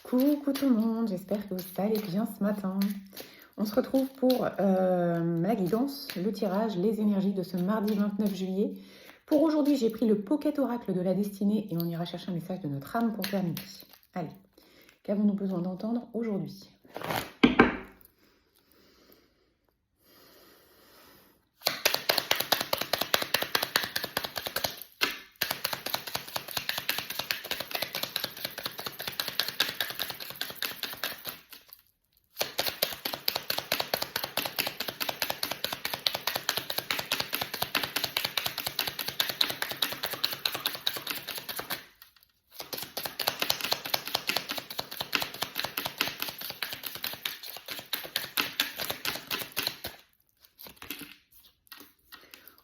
Coucou tout le monde, j'espère que vous allez bien ce matin. On se retrouve pour la guidance, le tirage, les énergies de ce mardi 29 juillet. Pour aujourd'hui, j'ai pris le Pocket Oracle de la destinée et on ira chercher un message de notre âme pour terminer. Allez, qu'avons-nous besoin d'entendre aujourd'hui ?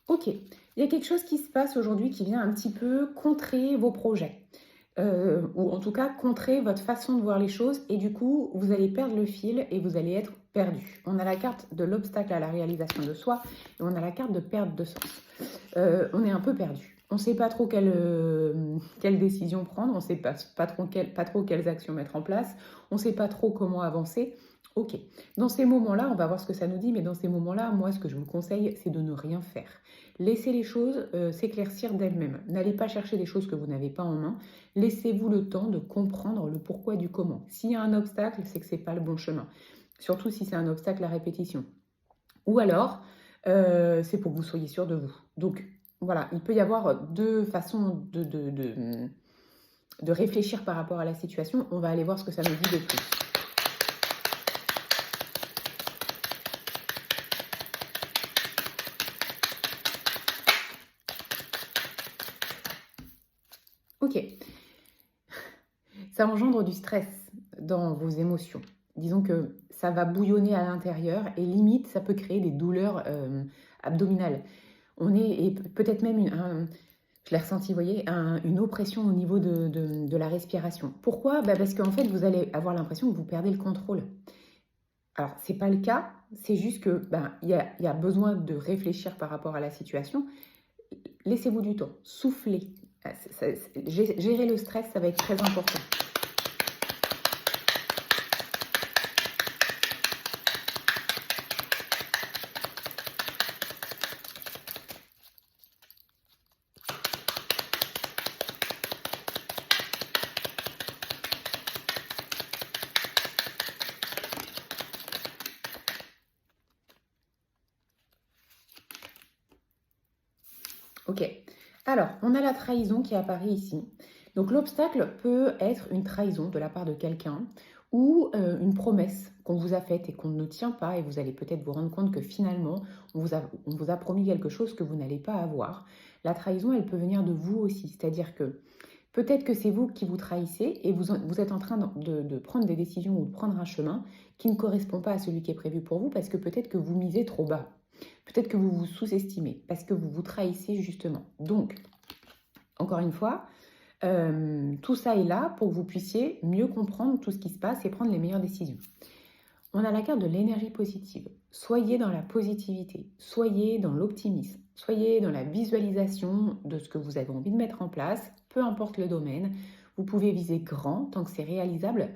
Ok, il y a quelque chose qui se passe aujourd'hui qui vient un petit peu contrer vos projets. Ou en tout cas contrer votre façon de voir les choses et du coup vous allez perdre le fil et vous allez être perdu. On a la carte de l'obstacle à la réalisation de soi et on a la carte de perte de sens. On est un peu perdu. On ne sait pas trop quelle décision prendre, on ne sait pas trop quelles actions mettre en place, on ne sait pas trop comment avancer. Ok, dans ces moments-là, on va voir ce que ça nous dit, mais dans ces moments-là, moi, ce que je vous conseille, c'est de ne rien faire. Laissez les choses s'éclaircir d'elles-mêmes. N'allez pas chercher des choses que vous n'avez pas en main. Laissez-vous le temps de comprendre le pourquoi du comment. S'il y a un obstacle, c'est que ce n'est pas le bon chemin. Surtout si c'est un obstacle à répétition. Ou alors, c'est pour que vous soyez sûr de vous. Donc, voilà, il peut y avoir deux façons de réfléchir par rapport à la situation. On va aller voir ce que ça nous dit de plus. Ok, ça engendre du stress dans vos émotions. Disons que ça va bouillonner à l'intérieur et limite, ça peut créer des douleurs abdominales. Et peut-être même, je l'ai ressenti, vous voyez, une oppression au niveau de la respiration. Pourquoi ? Parce qu'en fait, vous allez avoir l'impression que vous perdez le contrôle. Alors, ce n'est pas le cas, c'est juste que y a besoin de réfléchir par rapport à la situation. Laissez-vous du temps, soufflez. Gérer le stress, ça va être très important. Ok, alors on a la trahison qui apparaît ici. Donc l'obstacle peut être une trahison de la part de quelqu'un ou une promesse qu'on vous a faite et qu'on ne tient pas et vous allez peut-être vous rendre compte que finalement on vous a promis quelque chose que vous n'allez pas avoir. La trahison, elle peut venir de vous aussi, c'est-à-dire que peut-être que c'est vous qui vous trahissez et vous êtes en train de prendre des décisions ou de prendre un chemin qui ne correspond pas à celui qui est prévu pour vous parce que peut-être que vous misez trop bas. Peut-être que vous vous sous-estimez parce que vous vous trahissez justement. Donc, encore une fois, tout ça est là pour que vous puissiez mieux comprendre tout ce qui se passe et prendre les meilleures décisions. On a la carte de l'énergie positive. Soyez dans la positivité, soyez dans l'optimisme, soyez dans la visualisation de ce que vous avez envie de mettre en place, peu importe le domaine. Vous pouvez viser grand tant que c'est réalisable.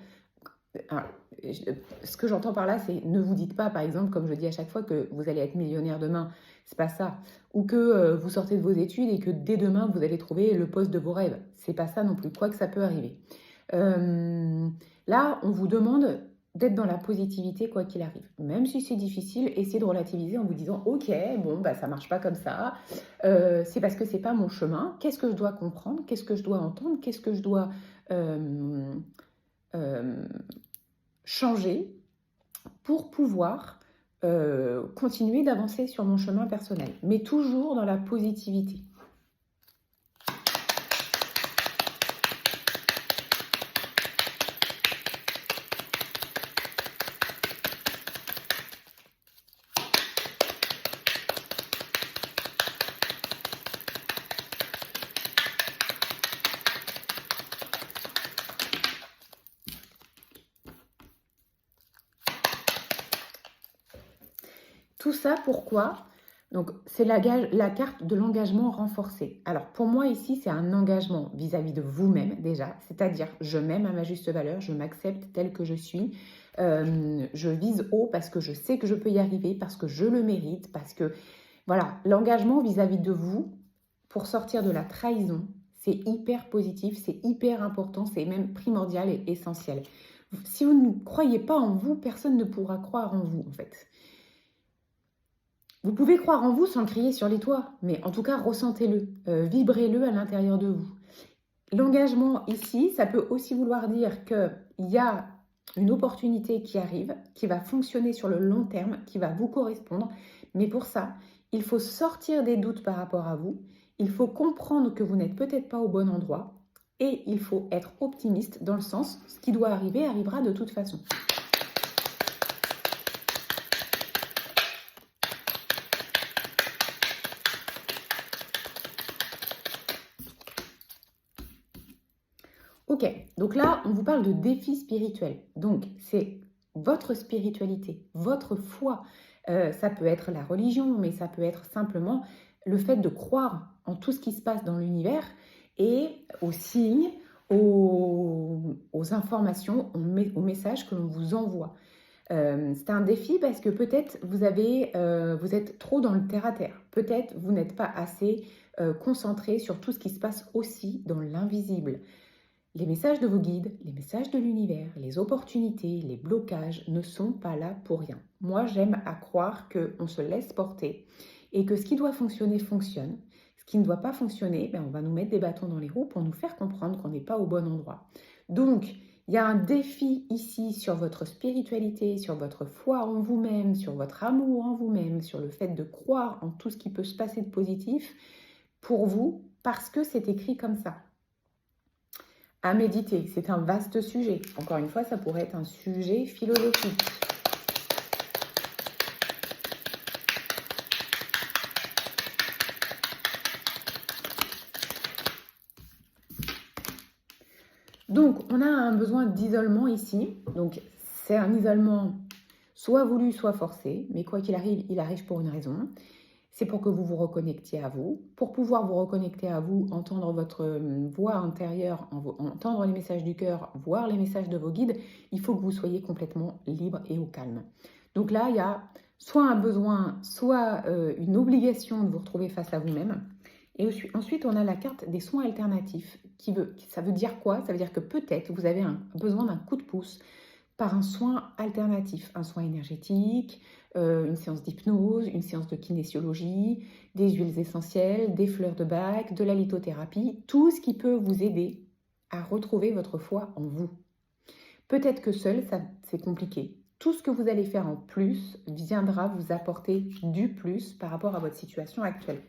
Alors, ce que j'entends par là, c'est ne vous dites pas, par exemple, comme je dis à chaque fois, que vous allez être millionnaire demain. C'est pas ça. Ou que vous sortez de vos études et que dès demain, vous allez trouver le poste de vos rêves. C'est pas ça non plus, quoique ça peut arriver. Là, on vous demande d'être dans la positivité quoi qu'il arrive. Même si c'est difficile, essayez de relativiser en vous disant « Ok, bon, ça marche pas comme ça. C'est parce que c'est pas mon chemin. Qu'est-ce que je dois comprendre? Qu'est-ce que je dois entendre? Qu'est-ce que je dois... changer pour pouvoir continuer d'avancer sur mon chemin personnel, mais toujours dans la positivité. Tout ça, pourquoi ? Donc, c'est la carte de l'engagement renforcé. Alors, pour moi, ici, c'est un engagement vis-à-vis de vous-même, déjà. C'est-à-dire, je m'aime à ma juste valeur, je m'accepte telle que je suis. Je vise haut parce que je sais que je peux y arriver, parce que je le mérite, parce que, voilà, l'engagement vis-à-vis de vous, pour sortir de la trahison, c'est hyper positif, c'est hyper important, c'est même primordial et essentiel. Si vous ne croyez pas en vous, personne ne pourra croire en vous, en fait. Vous pouvez croire en vous sans le crier sur les toits, mais en tout cas, ressentez-le, vibrez-le à l'intérieur de vous. L'engagement ici, ça peut aussi vouloir dire qu'il y a une opportunité qui arrive, qui va fonctionner sur le long terme, qui va vous correspondre. Mais pour ça, il faut sortir des doutes par rapport à vous. Il faut comprendre que vous n'êtes peut-être pas au bon endroit. Et il faut être optimiste dans le sens, ce qui doit arriver arrivera de toute façon. Ok, donc là, on vous parle de défi spirituel. Donc, c'est votre spiritualité, votre foi. Ça peut être la religion, mais ça peut être simplement le fait de croire en tout ce qui se passe dans l'univers et aux signes, aux informations, aux messages que l'on vous envoie. C'est un défi parce que peut-être vous êtes trop dans le terre-à-terre. Peut-être vous n'êtes pas assez concentré sur tout ce qui se passe aussi dans l'invisible. Les messages de vos guides, les messages de l'univers, les opportunités, les blocages ne sont pas là pour rien. Moi, j'aime à croire qu'on se laisse porter et que ce qui doit fonctionner fonctionne. Ce qui ne doit pas fonctionner, ben, on va nous mettre des bâtons dans les roues pour nous faire comprendre qu'on n'est pas au bon endroit. Donc, il y a un défi ici sur votre spiritualité, sur votre foi en vous-même, sur votre amour en vous-même, sur le fait de croire en tout ce qui peut se passer de positif pour vous, parce que c'est écrit comme ça. À méditer, c'est un vaste sujet. Encore une fois, ça pourrait être un sujet philosophique. Donc, on a un besoin d'isolement ici. Donc, c'est un isolement soit voulu, soit forcé. Mais quoi qu'il arrive, il arrive pour une raison. C'est pour que vous vous reconnectiez à vous. Pour pouvoir vous reconnecter à vous, entendre votre voix intérieure, entendre les messages du cœur, voir les messages de vos guides, il faut que vous soyez complètement libre et au calme. Donc là, il y a soit un besoin, soit une obligation de vous retrouver face à vous-même. Et ensuite, on a la carte des soins alternatifs. Ça veut dire quoi? Ça veut dire que peut-être vous avez besoin d'un coup de pouce par un soin alternatif, un soin énergétique, une séance d'hypnose, une séance de kinésiologie, des huiles essentielles, des fleurs de bac, de la lithothérapie, tout ce qui peut vous aider à retrouver votre foi en vous. Peut-être que seul, c'est compliqué. Tout ce que vous allez faire en plus viendra vous apporter du plus par rapport à votre situation actuelle.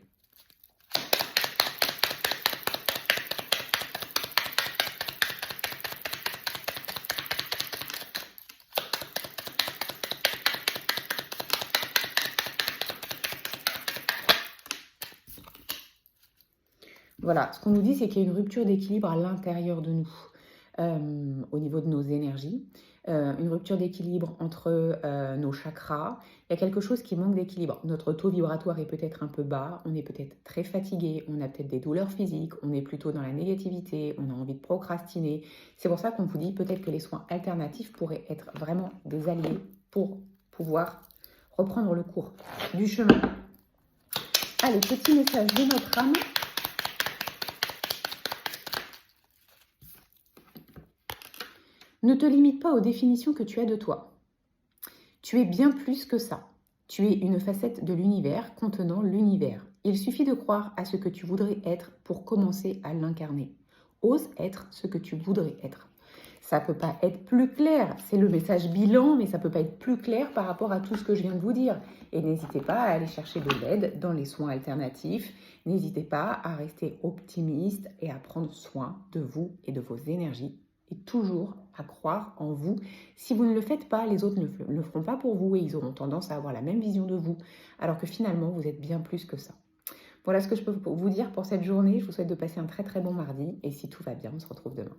Voilà, ce qu'on nous dit, c'est qu'il y a une rupture d'équilibre à l'intérieur de nous, au niveau de nos énergies, une rupture d'équilibre entre nos chakras. Il y a quelque chose qui manque d'équilibre. Notre taux vibratoire est peut-être un peu bas, on est peut-être très fatigué, on a peut-être des douleurs physiques, on est plutôt dans la négativité, on a envie de procrastiner. C'est pour ça qu'on vous dit peut-être que les soins alternatifs pourraient être vraiment des alliés pour pouvoir reprendre le cours du chemin. Allez, petit message de notre âme. Ne te limite pas aux définitions que tu as de toi. Tu es bien plus que ça. Tu es une facette de l'univers contenant l'univers. Il suffit de croire à ce que tu voudrais être pour commencer à l'incarner. Ose être ce que tu voudrais être. Ça ne peut pas être plus clair. C'est le message bilan, mais ça ne peut pas être plus clair par rapport à tout ce que je viens de vous dire. Et n'hésitez pas à aller chercher de l'aide dans les soins alternatifs. N'hésitez pas à rester optimiste et à prendre soin de vous et de vos énergies. Et toujours à croire en vous. Si vous ne le faites pas, les autres ne le feront pas pour vous et ils auront tendance à avoir la même vision de vous, alors que finalement, vous êtes bien plus que ça. Voilà ce que je peux vous dire pour cette journée. Je vous souhaite de passer un très très bon mardi et si tout va bien, on se retrouve demain.